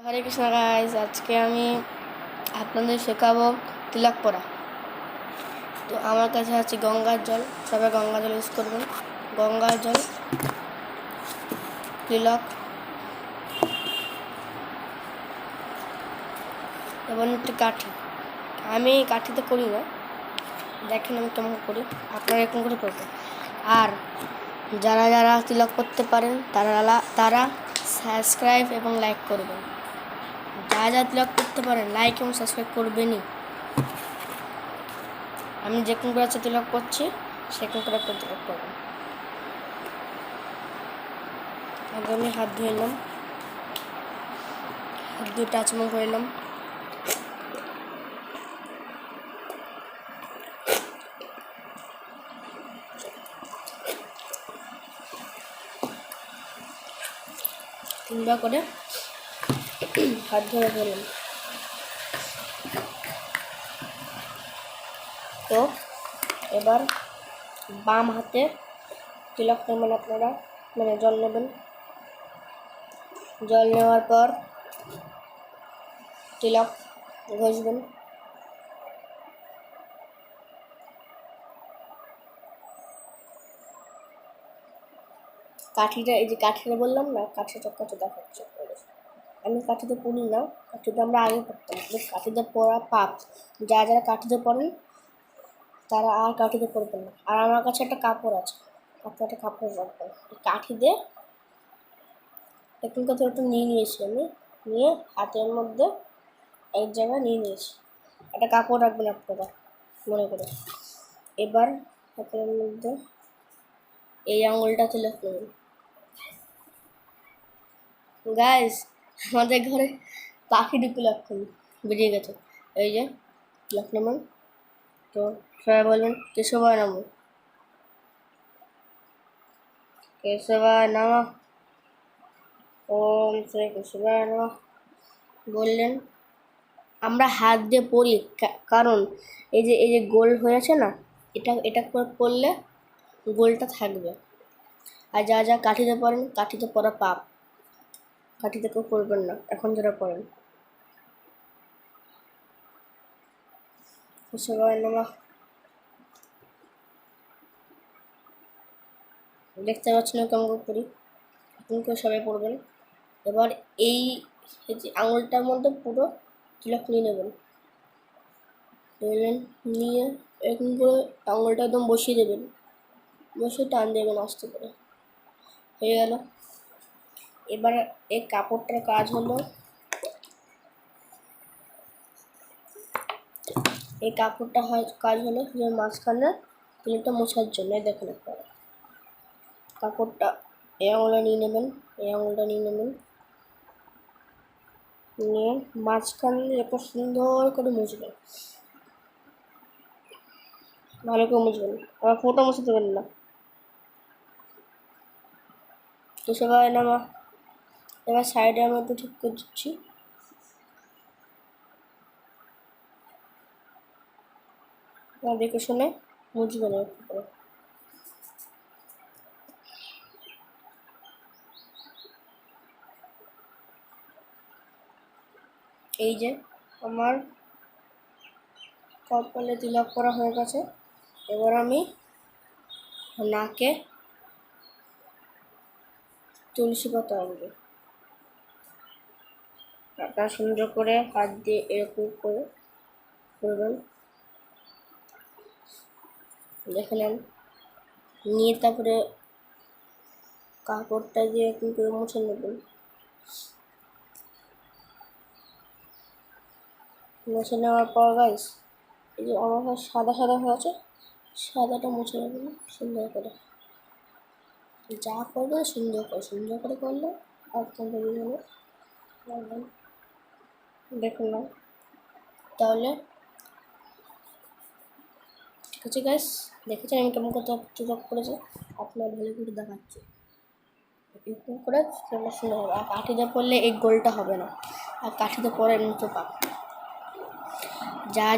হরে Krishna guys, আজকে আমি আপনাদের শেখাবো তিলক পরা। তো আমার কাছে আছে গঙ্গার জল, সবাই গঙ্গা জল ইউজ করবেন। গঙ্গার জল, তিলক এবং একটি কাঠি। আমি কাঠিতে করি না, দেখেন আমি কেমন করি, আপনারা এরকম করে করবেন। আর যারা যারা তিলক করতে পারেন তারা সাবস্ক্রাইব এবং লাইক করবেন। যারা যারা তিলক করতে পারেন লাইক এবং সাবস্ক্রাইব করবেনই। আমি যেরকম করে তিলক করছি সেরকম করে তিলক করবেন। আগে আমি হাত ধুয়ে নিলাম, হাত ধুয়ে টাচমো করে নিলাম। তিনবার করে হাত ধরে ফেললাম। তো এবার বাম হাতে তিলক নেবেন আপনারা, জল নেবেন। জল নেওয়ার পর তিলক ঘষবেন। কাঠিটা, এই যে কাঠিটা বললাম না, কাঠিটা কত দেখাচ্ছে। আমি কাঠিতে পড়ি না, কাঠিতে আমরা আগে পড়তাম। কাঠিতে পড়া পাপ। যারা কাঠিতে পড়েন তারা আর কাঠিতে পড়বেন না। আর আমার কাছে একটা কাপড় আছে, একটা কাপড় রাখবেন। কাঠি দিয়ে একটু কথা একটু নিয়েছি আমি, নিয়ে হাতের মধ্যে এক জায়গায় নিয়েছি। একটা কাপড় রাখবেন আপনারা মনে করে। এবার হাতের মধ্যে এই আঙুলটা তুলে নেবেন। গাইস, আমাদের ঘরে পাখি ঢুকে লক্ষণ বেরিয়ে গেছে। এই যে লক্ষ্মণ, তো সবাই বলবেন কেশবায় নাম, কেশবায় নাম, ওম শ্রী কেশবায় নাম বললেন। আমরা হাত দিয়ে পড়ি, কারণ এই যে গোল হয়েছে না, এটা করে পড়লে গোলটা থাকবে। আর যা কাঠিতে পড়েন, কাঠিতে পড়া পাপ, কাঠিতে কেউ পড়বেন না এখন যারা পড়েন। সবাই নামা দেখতে পাচ্ছেন কেমন করে পড়ি, এখন করে সবাই পড়বেন। এবার এই যে আঙুলটার মধ্যে পুরো তিলক নিয়ে নেবেন, নিয়ে এরকম করে আঙুলটা একদম বসিয়ে দেবেন, বসিয়ে টান দেবেন আস্তে করে, হয়ে গেল। এবার এই কাপড়টার কাজ হলো, এই কাপড়টা কাজ হলো যে মাঝখানে তিলকটা মোছার জন্য। দেখুন আপনারা কাপড়টা এই আঙুলটা নিয়ে নেবেন, এই আঙুলটা নিয়ে নেবেন, নিয়ে মাঝখানে এরকম সুন্দর করে মুছবেন, ভালো করে মুছবেন। আবার ফোঁটা মুছে দেবেন না। তো সবাই নামা, এবার সাইডে আমি একটু ঠিক করে দিচ্ছি। দেখে শুনে মুছবেন একটু করে। এই যে আমার কপালে তিলক করা হয়ে গেছে। এবার আমি নাকে তুলসী পাতা আনবো, আপনারা সুন্দর করে হাত দিয়ে এরকম করে করবেন, দেখে নেন। নিয়ে তারপরে কাপড়টা দিয়ে এরকম করে মুছে নেবেন। মুছে নেওয়ার পর গাইস, এই যে আমার সাদা সাদা হয়ে আছে, সাদাটা মুছে নেবেন সুন্দর করে। যা করবে সুন্দর করে করলে একদম বেরিয়ে যাবে। দেখুন না, তাহলে ঠিক আছে গাইস, দেখেছেন আমি কেমন কথা চুপ করেছি, আপনার ভালো করে দেখাচ্ছি। এরকম করে সুন্দর হবে। আর কাঠিতে পড়লে এই গোলটা হবে না, আর কাঠিতে পরে নিচে পাক।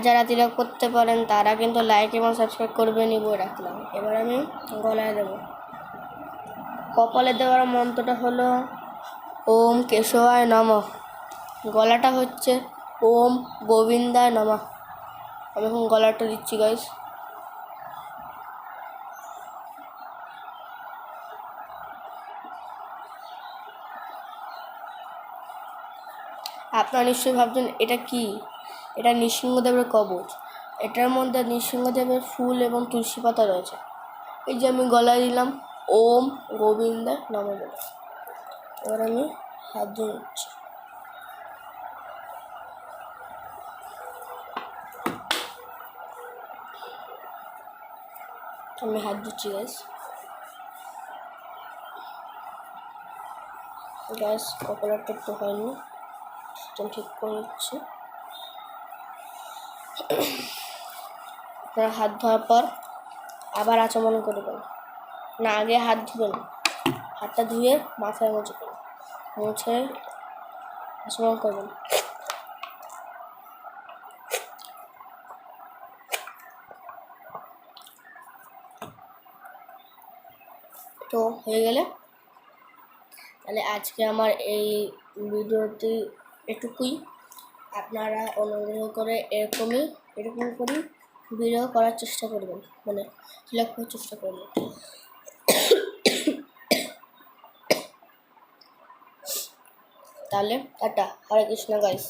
যারা তিলক করতে পারেন তারা কিন্তু লাইক এবং সাবস্ক্রাইব করবেনই বলে রাখলাম। এবার আমি গলায় দেব। কপালে দেওয়ার মন্ত্রটা হলো ওম কেশবায় নমঃ। গলাটা হচ্ছে ওম গোবিন্দায় নমঃ। আমি এখন গলাটা দিচ্ছি গাইস। আপনারা নিশ্চয়ই ভাবছেন এটা কি? এটা নৃসিংহদেবের কবচ। এটার মধ্যে নৃসিংহদেবের ফুল এবং তুলসী পাতা রয়েছে। এই যে আমি গলায় দিলাম ওম গোবিন্দায় নমঃ বলে। এবার আমি হাত ধুয়ে নিচ্ছি। আমি হাত ধুচ্ছি গ্যাস কপালটা একটু হয়নি, সিস্টেম ঠিক করে দিচ্ছি। আপনারা হাত ধোয়ার পর আবার আচমন করবেন না, আগে হাত ধুবেন, হাতটা ধুয়ে মাথায় মুছবেন, মুছে আচমন করবেন। তো হয়ে গেলে তাহলে আজকে আমার এই ভিডিওটি এটুকুই। আপনারা অনুগ্রহ করে এরকম করেই ভিডিও করার চেষ্টা করবেন, মানে সিলেক্ট করার চেষ্টা করবেন। তাহলে টাটা, হরে কৃষ্ণ গাইস।